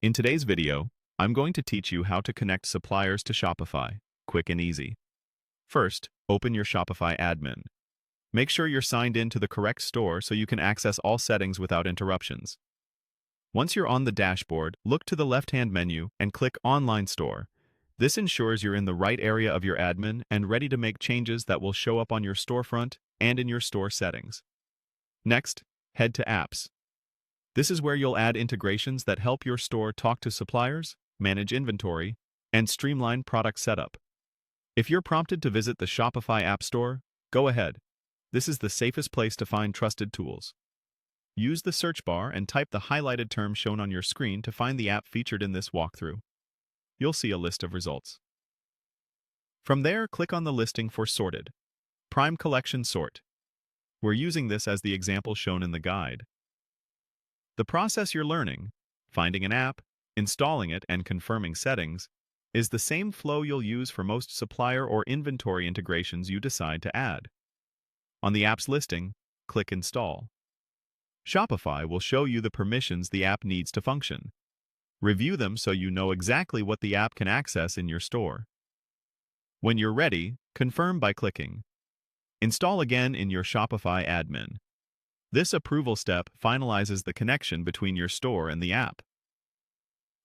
In today's video, I'm going to teach you how to connect suppliers to Shopify, quick and easy. First, open your Shopify admin. Make sure you're signed in to the correct store so you can access all settings without interruptions. Once you're on the dashboard, look to the left-hand menu and click Online Store. This ensures you're in the right area of your admin and ready to make changes that will show up on your storefront and in your store settings. Next, head to Apps. This is where you'll add integrations that help your store talk to suppliers, manage inventory, and streamline product setup. If you're prompted to visit the Shopify App Store, go ahead. This is the safest place to find trusted tools. Use the search bar and type the highlighted term shown on your screen to find the app featured in this walkthrough. You'll see a list of results. From there, click on the listing for Sorted. Prime Collection Sort. We're using this as the example shown in the guide. The process you're learning, finding an app, installing it, and confirming settings, is the same flow you'll use for most supplier or inventory integrations you decide to add. On the app's listing, click Install. Shopify will show you the permissions the app needs to function. Review them so you know exactly what the app can access in your store. When you're ready, confirm by clicking Install again in your Shopify admin. This approval step finalizes the connection between your store and the app.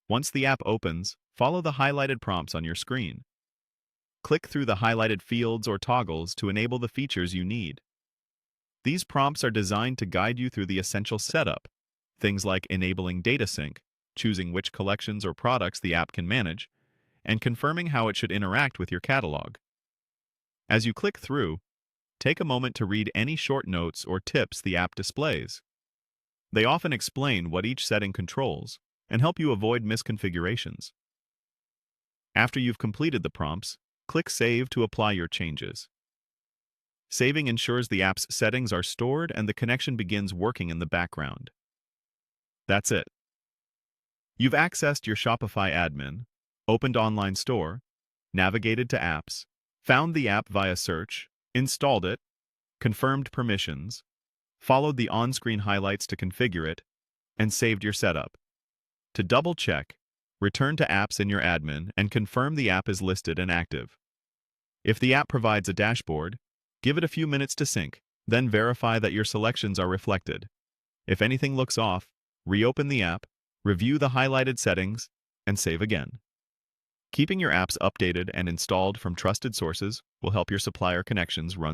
Once the app opens, follow the highlighted prompts on your screen. Click through the highlighted fields or toggles to enable the features you need. These prompts are designed to guide you through the essential setup, things like enabling data sync, choosing which collections or products the app can manage, and confirming how it should interact with your catalog. As you click through, take a moment to read any short notes or tips the app displays. They often explain what each setting controls and help you avoid misconfigurations. After you've completed the prompts, click Save to apply your changes. Saving ensures the app's settings are stored and the connection begins working in the background. That's it. You've accessed your Shopify admin, opened Online Store, navigated to Apps, found the app via search, installed it, confirmed permissions, followed the on-screen highlights to configure it, and saved your setup. To double-check, return to Apps in your admin and confirm the app is listed and active. If the app provides a dashboard, give it a few minutes to sync, then verify that your selections are reflected. If anything looks off, reopen the app, review the highlighted settings, and save again. Keeping your apps updated and installed from trusted sources will help your supplier connections run